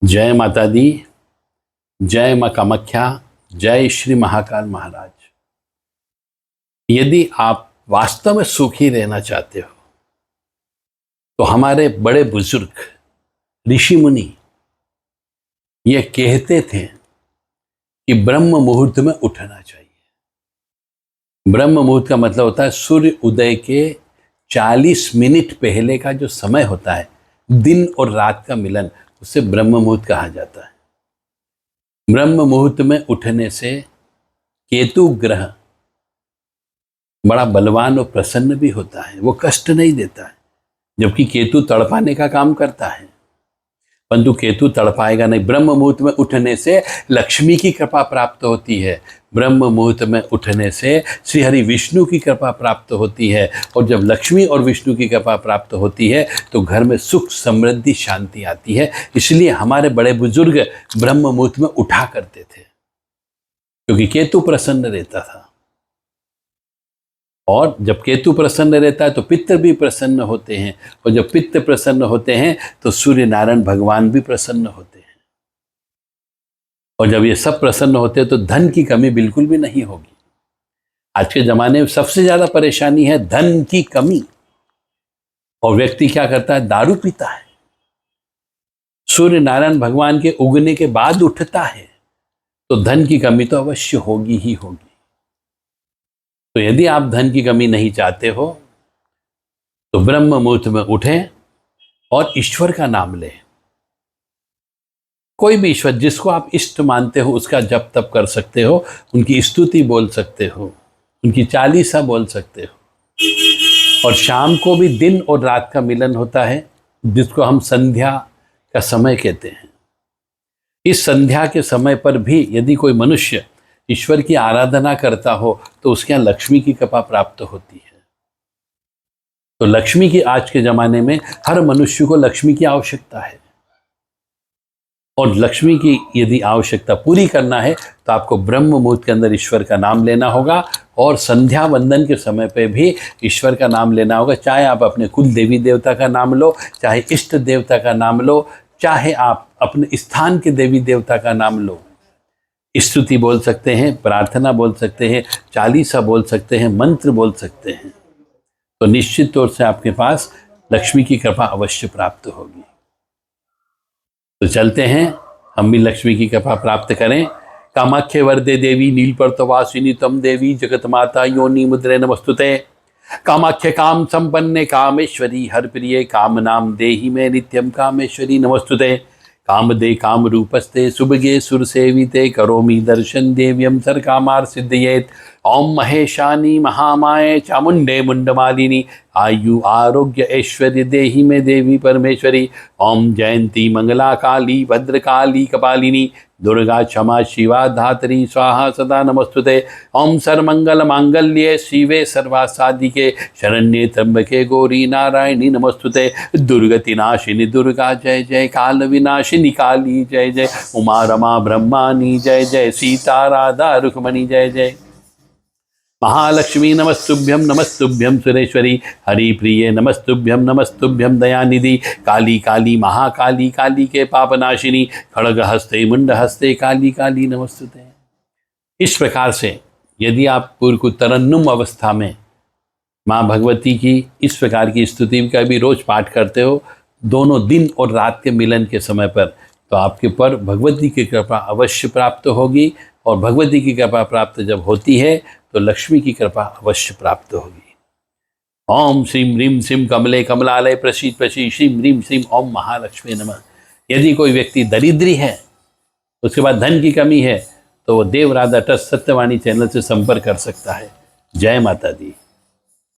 जय माता दी, जय माँ कामाख्या, जय श्री महाकाल महाराज। यदि आप वास्तव में सुखी रहना चाहते हो तो हमारे बड़े बुजुर्ग ऋषि मुनि ये कहते थे कि ब्रह्म मुहूर्त में उठना चाहिए। ब्रह्म मुहूर्त का मतलब होता है सूर्य उदय के 40 मिनट पहले का जो समय होता है, दिन और रात का मिलन, उसे ब्रह्म मुहूर्त कहा जाता है। ब्रह्म मुहूर्त में उठने से केतु ग्रह बड़ा बलवान और प्रसन्न भी होता है, वो कष्ट नहीं देता है, जबकि केतु तड़पाने का काम करता है। परंतु केतु तड़पाएगा नहीं। ब्रह्म मुहूर्त में उठने से लक्ष्मी की कृपा प्राप्त होती है। ब्रह्म मुहूर्त में उठने से श्री हरि विष्णु की कृपा प्राप्त होती है, और जब लक्ष्मी और विष्णु की कृपा प्राप्त होती है तो घर में सुख समृद्धि शांति आती है। इसलिए हमारे बड़े बुजुर्ग ब्रह्म मुहूर्त में उठा करते थे, क्योंकि केतु प्रसन्न रहता था। और जब केतु प्रसन्न रहता है तो पितर भी प्रसन्न होते हैं, और जब पितर प्रसन्न होते हैं तो सूर्य नारायण भगवान भी प्रसन्न होते हैं। और जब ये सब प्रसन्न होते हैं तो धन की कमी बिल्कुल भी नहीं होगी। आज के ज़माने में सबसे ज़्यादा परेशानी है धन की कमी, और व्यक्ति क्या करता है, दारू पीता है। सूर्य नारायण भगवान के उगने के बाद उठता है तो धन की कमी तो अवश्य होगी ही होगी। तो यदि आप धन की कमी नहीं चाहते हो तो ब्रह्म मुहूर्त में उठें और ईश्वर का नाम लें। कोई भी ईश्वर जिसको आप इष्ट मानते हो उसका जप तप कर सकते हो, उनकी स्तुति बोल सकते हो, उनकी चालीसा बोल सकते हो। और शाम को भी दिन और रात का मिलन होता है, जिसको हम संध्या का समय कहते हैं। इस संध्या के समय पर भी यदि कोई मनुष्य ईश्वर की आराधना करता हो तो उसके यहाँ लक्ष्मी की कृपा प्राप्त होती है। तो लक्ष्मी की आज के ज़माने में हर मनुष्य को लक्ष्मी की आवश्यकता है, और लक्ष्मी की यदि आवश्यकता पूरी करना है तो आपको ब्रह्म मुहूर्त के अंदर ईश्वर का नाम लेना होगा, और संध्या वंदन के समय पे भी ईश्वर का नाम लेना होगा। चाहे आप अपने कुल देवी देवता का नाम लो, चाहे इष्ट देवता का नाम लो, चाहे आप अपने स्थान के देवी देवता का नाम लो। स्तुति बोल सकते हैं, प्रार्थना बोल सकते हैं, चालीसा बोल सकते हैं, मंत्र बोल सकते हैं, तो निश्चित तौर से आपके पास लक्ष्मी की कृपा अवश्य प्राप्त होगी। तो चलते हैं, हम भी लक्ष्मी की कृपा प्राप्त करें। कामाख्ये वरदे देवी नीलपर्तवासिनी तम देवी जगत माता योनि मुद्रे नमस्तुते। कामाख्ये काम संपन्ने कामेश्वरी हर प्रिय काम नाम देहि में नित्यम कामेश्वरी नमस्तुते। कामदे काम रूपस्ते सुभगे सुर सेविते करोमि दर्शन देव्यम सर कामार सिद्धयेत। ओम महेशानी महामाये चामुंडे मुंडमालिनी आयु आरोग्य ऐश्वर्य देहि में देवी परमेश्वरी। ओम जयंती मंगला काली भद्रकाली कपालिनी दुर्गा क्षमा शिवा धात्री स्वाहा सदा नमस्तुते। ओम सर्वमंगल मांगल्ये शिवे सर्वासाधिके शरण्ये त्र्यंबके गौरी नारायणी नमस्तुते। दुर्गति नाशिनी दुर्गा जय जय, काल विनाशिनी काली जय जय, उमा रमा ब्रह्मानी जय जय, सीता राधा रुक्मणी जय जय। महालक्ष्मी नमस्तुभ्यं सुरेश्वरी हरि प्रिय नमस्तुभ्यं दयानिधि। काली काली महाकाली काली के पापनाशिनी खड़ग हस्ते मुंड हस्ते काली काली नमस्तुते। इस प्रकार से यदि आप पूर्व को तरन्नुम अवस्था में माँ भगवती की इस प्रकार की स्तुति का भी रोज पाठ करते हो, दोनों दिन और रात के मिलन के समय पर, तो आपके पर भगवती की कृपा अवश्य प्राप्त होगी। और भगवती की कृपा प्राप्त जब होती है तो लक्ष्मी की कृपा अवश्य प्राप्त होगी। ओम श्रीम ह्रीम श्रीम कमले कमलालय प्रसीद प्रसीद श्रीम ह्रीम श्रीम ओम महालक्ष्मी नमः। यदि कोई व्यक्ति दरिद्री है, उसके बाद धन की कमी है, तो वो देव राधा ट्रस्ट सत्यवाणी चैनल से संपर्क कर सकता है। जय माता दी।